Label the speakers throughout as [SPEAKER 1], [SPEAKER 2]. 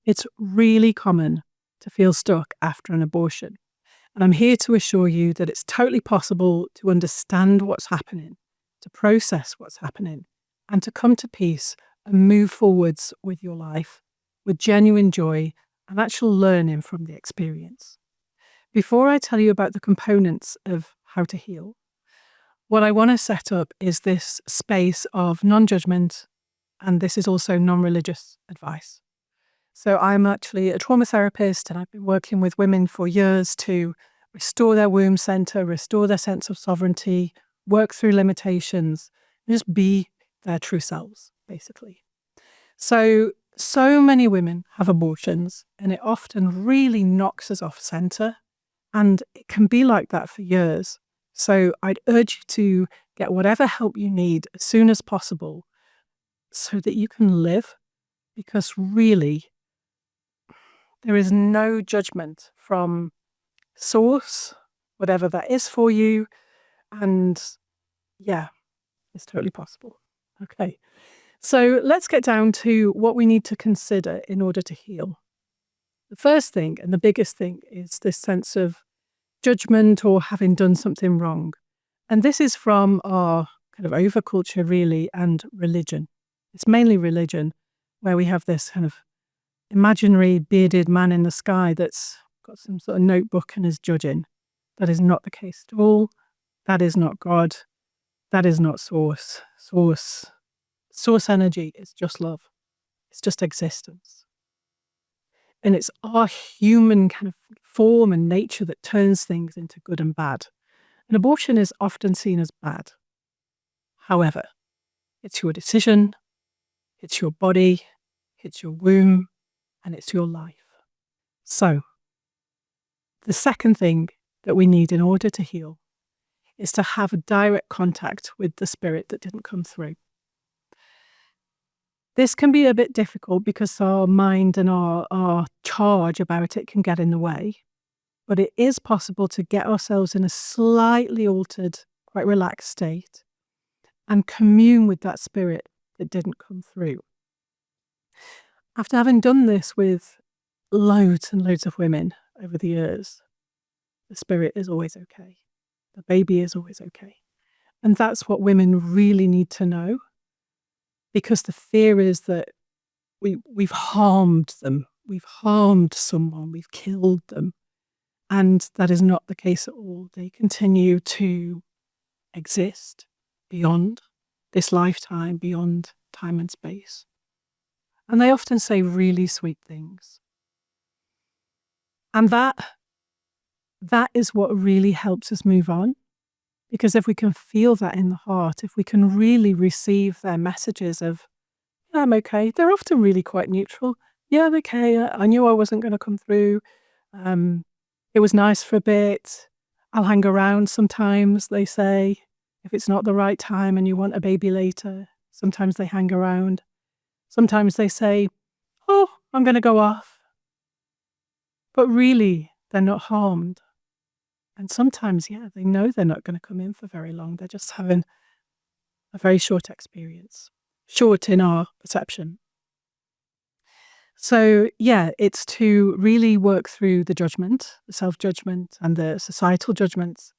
[SPEAKER 1] It's really common to feel stuck after an abortion. And I'm here to assure you that it's totally possible to understand what's happening, to process what's happening, and to come to peace and move forwards with your life with genuine joy and actual learning from the experience. Before I tell you about the components of how to heal, what I want to set up is this space of non-judgment, and this is also non-religious advice. So I'm actually a trauma therapist, and I've been working with women for years to restore their womb center, restore their sense of sovereignty, work through limitations, and just be their true selves, basically. So many women have abortions, and it often really knocks us off center, and it can be like that for years. So I'd urge you to get whatever help you need as soon as possible so that you can live, because really, there is no judgment from source, whatever that is for you. And yeah, it's totally possible. Okay. So let's get down to what we need to consider in order to heal. The first thing and the biggest thing is this sense of judgment or having done something wrong. And this is from our kind of overculture, really, and religion. It's mainly religion, where we have this kind of imaginary bearded man in the sky that's got some sort of notebook and is judging. That is not the case at all. That is not God. That is not source. Source energy is just love. It's just existence. And it's our human kind of form and nature that turns things into good and bad. And abortion is often seen as bad. However, it's your decision, it's your body, it's your womb, and it's your life. So, the second thing that we need in order to heal is to have a direct contact with the spirit that didn't come through. This can be a bit difficult because our mind and our charge about it can get in the way. But it is possible to get ourselves in a slightly altered, quite relaxed state and commune with that spirit that didn't come through. After having done this with loads and loads of women over the years, the spirit is always okay. The baby is always okay. And that's what women really need to know, because the fear is that we've harmed them. We've harmed someone. We've killed them. And that is not the case at all. They continue to exist beyond this lifetime, beyond time and space. And they often say really sweet things. And that is what really helps us move on. Because if we can feel that in the heart, if we can really receive their messages of, yeah, I'm okay. They're often really quite neutral. Yeah, I'm okay. I knew I wasn't going to come through. It was nice for a bit. I'll hang around sometimes, they say. If it's not the right time and you want a baby later, sometimes they hang around. Sometimes they say, oh, I'm going to go off. But really, they're not harmed. And sometimes, yeah, they know they're not going to come in for very long. They're just having a very short experience. Short in our perception. So, yeah, it's to really work through the judgment, the self-judgement and the societal judgments,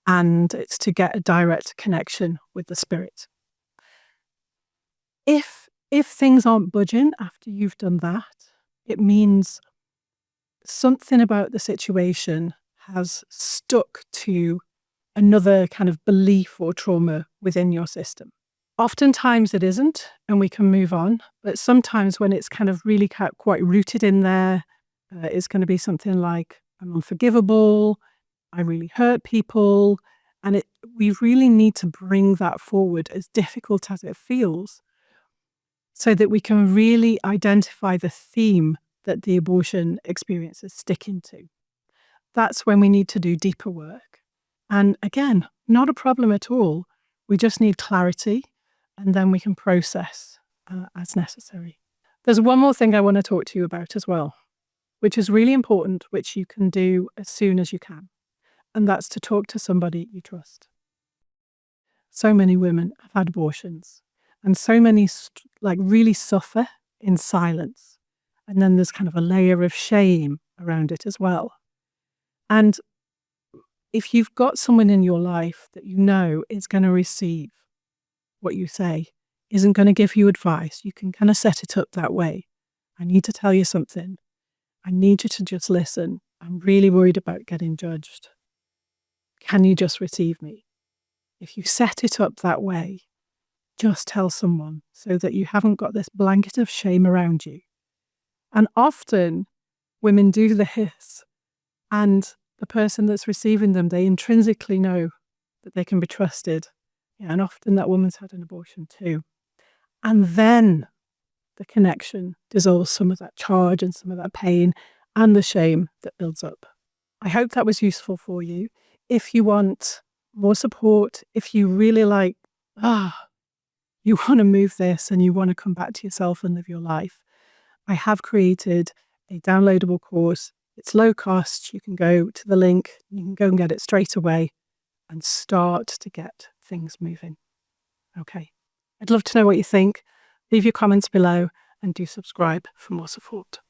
[SPEAKER 1] and it's to get a direct connection with the spirit. If things aren't budging after you've done that, it means something about the situation has stuck to another kind of belief or trauma within your system. Oftentimes it isn't, and we can move on. But sometimes when it's kind of really quite rooted in there, it's going to be something like, I'm unforgivable, I really hurt people. And we really need to bring that forward, as difficult as it feels, so that we can really identify the theme that the abortion experience is sticking to. That's when we need to do deeper work. And again, not a problem at all. We just need clarity, and then we can process as necessary. There's one more thing I want to talk to you about as well, which is really important, which you can do as soon as you can. And that's to talk to somebody you trust. So many women have had abortions, and so many really suffer in silence. And then there's kind of a layer of shame around it as well. And if you've got someone in your life that you know is going to receive what you say, isn't going to give you advice, you can kind of set it up that way. I need to tell you something. I need you to just listen. I'm really worried about getting judged. Can you just receive me? If you set it up that way, just tell someone so that you haven't got this blanket of shame around you. And often women do this, and the person that's receiving them, they intrinsically know that they can be trusted. Yeah, and often that woman's had an abortion too. And then the connection dissolves some of that charge and some of that pain and the shame that builds up. I hope that was useful for you. If you want more support, if you really you want to move this and you want to come back to yourself and live your life, I have created a downloadable course. It's low cost. You can go to the link, you can go and get it straight away and start to get things moving. Okay. I'd love to know what you think. Leave your comments below and do subscribe for more support.